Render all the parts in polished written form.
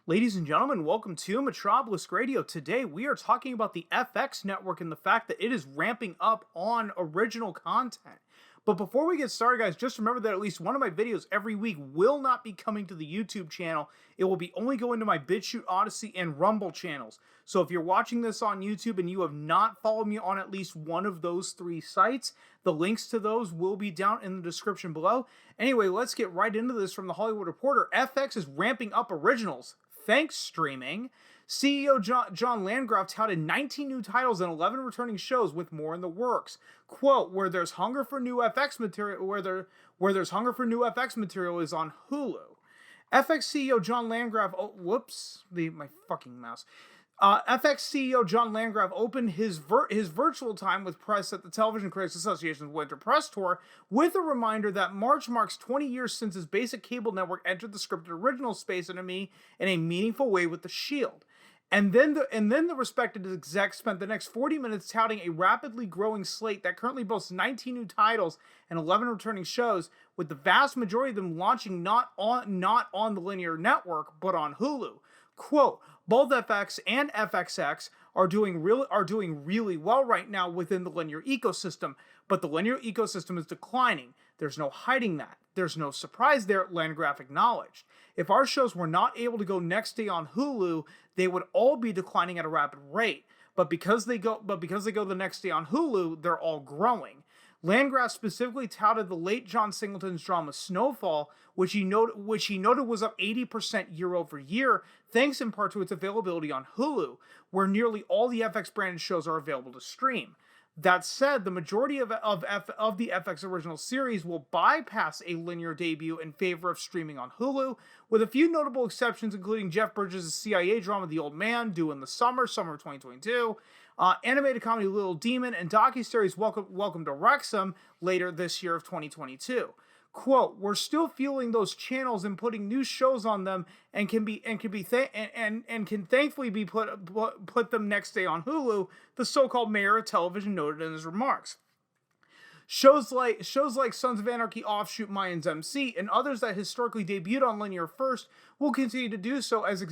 Ladies and gentlemen, welcome to Metropolis Radio. Today we are talking about the FX network and the fact that it is ramping up on original content. But before we get started, guys, just remember that at least one of my videos every week will not be coming to the YouTube channel. It will be only going to my BitChute, Odyssey, and Rumble channels. So if you're watching this on YouTube and you have not followed me on at least one of those three sites, the links to those will be down in the description below. Anyway, let's get right into this from the Hollywood Reporter. FX is ramping up originals. Thanks, streaming. CEO John Landgraf touted 19 new titles and 11 returning shows with more in the works. Quote, where there's hunger for new FX material, where there's hunger for new FX material is on Hulu. FX CEO John Landgraf, my fucking mouse. FX CEO John Landgraf opened his virtual time with press at the Television Critics Association's Winter Press Tour with a reminder that March marks 20 years since his basic cable network entered the scripted original space in a meaningful way with The Shield. And then the respected exec spent the next 40 minutes touting a rapidly growing slate that currently boasts 19 new titles and 11 returning shows, with the vast majority of them launching not on the linear network but on Hulu. Quote, both FX and FXX are doing really well right now within the linear ecosystem, but the linear ecosystem is declining. There's no hiding that. There's no surprise there, Landgraf acknowledged. If our shows were not able to go next day on Hulu, they would all be declining at a rapid rate. But because they go the next day on Hulu, they're all growing. Landgraf specifically touted the late John Singleton's drama Snowfall, which he noted was up 80% year over year, thanks in part to its availability on Hulu, where nearly all the FX branded shows are available to stream. That said, the majority of the FX original series will bypass a linear debut in favor of streaming on Hulu, with a few notable exceptions including Jeff Bridges' CIA drama The Old Man, due in the summer of 2022, animated comedy Little Demon, and docuseries Welcome to Wrexham later this year of 2022. Quote, we're still fueling those channels and putting new shows on them and can thankfully be put them next day on Hulu, the so-called mayor of television noted in his remarks. Shows like Sons of Anarchy offshoot Mayans MC and others that historically debuted on linear first will continue to do so as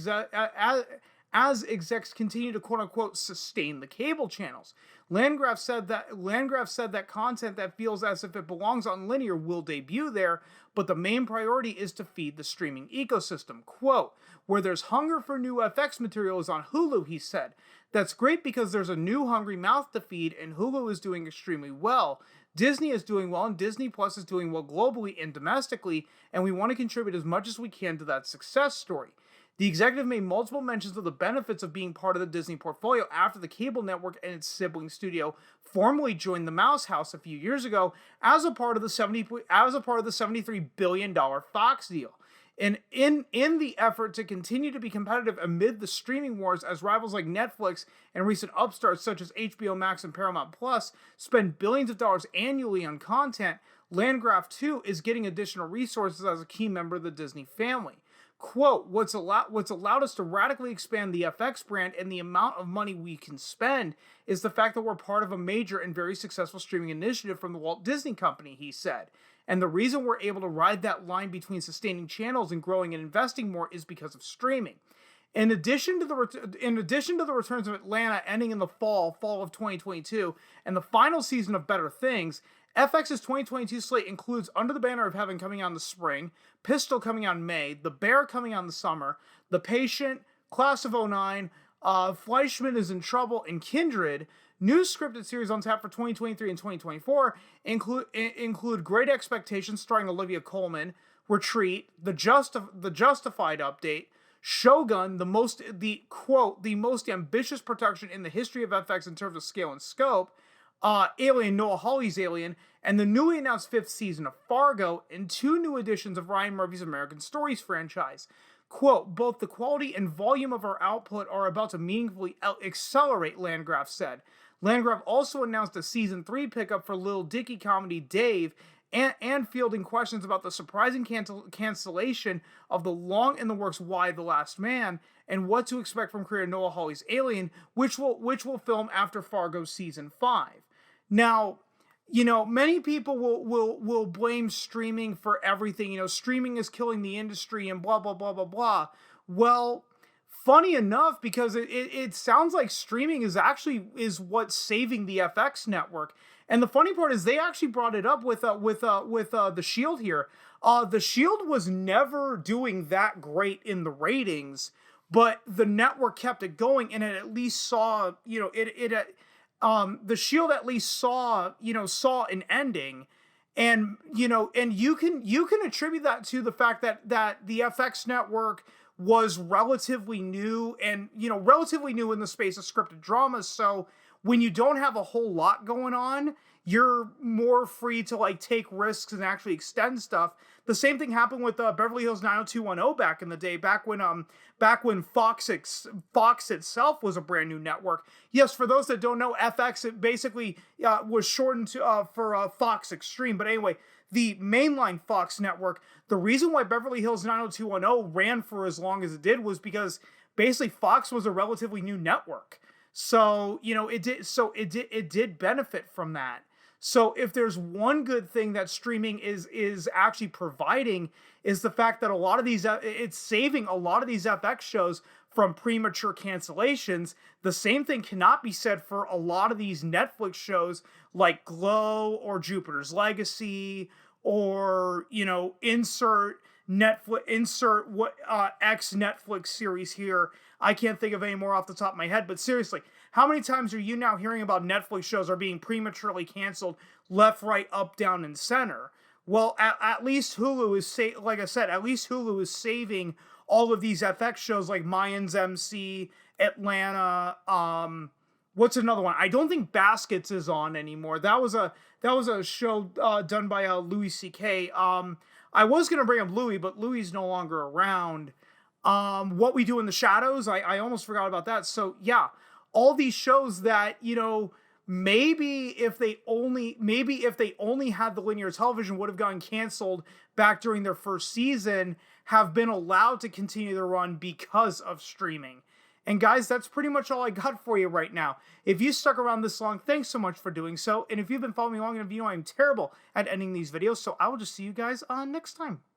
execs continue to quote-unquote sustain the cable channels. Landgraf said that content that feels as if it belongs on linear will debut there, but the main priority is to feed the streaming ecosystem. Quote, where there's hunger for new FX material is on Hulu, he said. That's great because there's a new hungry mouth to feed, and Hulu is doing extremely well. Disney is doing well, and Disney Plus is doing well globally and domestically, and we want to contribute as much as we can to that success story. The executive made multiple mentions of the benefits of being part of the Disney portfolio after the cable network and its sibling studio formally joined the Mouse House a few years ago as a part of the $73 billion Fox deal. And in the effort to continue to be competitive amid the streaming wars as rivals like Netflix and recent upstarts such as HBO Max and Paramount Plus spend billions of dollars annually on content, Landgraf too is getting additional resources as a key member of the Disney family. Quote, what's allowed us to radically expand the FX brand and the amount of money we can spend is the fact that we're part of a major and very successful streaming initiative from the Walt Disney Company, he said. And the reason we're able to ride that line between sustaining channels and growing and investing more is because of streaming. In addition to the returns of Atlanta ending in the fall of 2022 and the final season of Better Things, FX's 2022 slate includes Under the Banner of Heaven coming out in the spring, Pistol coming out in May, The Bear coming out in the summer, The Patient, Class of '09, Fleischman is in Trouble, and Kindred. New scripted series on tap for 2023 and 2024 include Great Expectations starring Olivia Colman, Retreat, The Justified update, Shogun, the most ambitious production in the history of FX in terms of scale and scope, Alien, Noah Hawley's Alien, and the newly announced 5th season of Fargo, and 2 new editions of Ryan Murphy's American Stories franchise. Quote, both the quality and volume of our output are about to meaningfully accelerate, Landgraf said. Landgraf also announced a season 3 pickup for Lil Dicky comedy Dave, and fielding questions about the surprising cancellation of the long-in-the-works Y the Last Man, and what to expect from creator Noah Hawley's Alien, which will film after Fargo's season 5. Now, you know, many people will blame streaming for everything. You know, streaming is killing the industry and blah, blah, blah, blah, blah. Well, funny enough, because it sounds like streaming is what's saving the FX network. And the funny part is they actually brought it up with the Shield here. The Shield was never doing that great in the ratings, but the network kept it going, and it at least saw, the Shield at least saw an ending. And and you can attribute that to the fact that the FX network was relatively new, and relatively new in the space of scripted dramas. So when you don't have a whole lot going on, you're more free to like take risks and actually extend stuff. The same thing happened with Beverly Hills 90210 back in the day, back when Fox itself was a brand new network. Yes, for those that don't know, FX, it basically was shortened to for Fox Extreme. But anyway, the mainline Fox network, the reason why Beverly Hills 90210 ran for as long as it did was because basically Fox was a relatively new network. So, it did benefit from that. So if there's one good thing that streaming is actually providing, is the fact that a lot of these, it's saving a lot of these FX shows from premature cancellations. The same thing cannot be said for a lot of these Netflix shows like Glow or Jupiter's Legacy, or insert what X Netflix series here. I can't think of any more off the top of my head, but seriously, how many times are you now hearing about Netflix shows are being prematurely canceled left, right, up, down, and center? Well, at least Hulu is like I said, at least Hulu is saving all of these FX shows like Mayans MC, Atlanta. What's another one? I don't think Baskets is on anymore. That was a show done by Louis C.K. I was gonna bring up Louis, but Louis is no longer around. What We Do in the Shadows, I almost forgot about that. So yeah, all these shows that, maybe if they only had the linear television, would have gotten canceled back during their first season, have been allowed to continue their run because of streaming. And guys, that's pretty much all I got for you right now. If you stuck around this long, thanks so much for doing so. And if you've been following me long enough, I'm terrible at ending these videos. So I will just see you guys next time.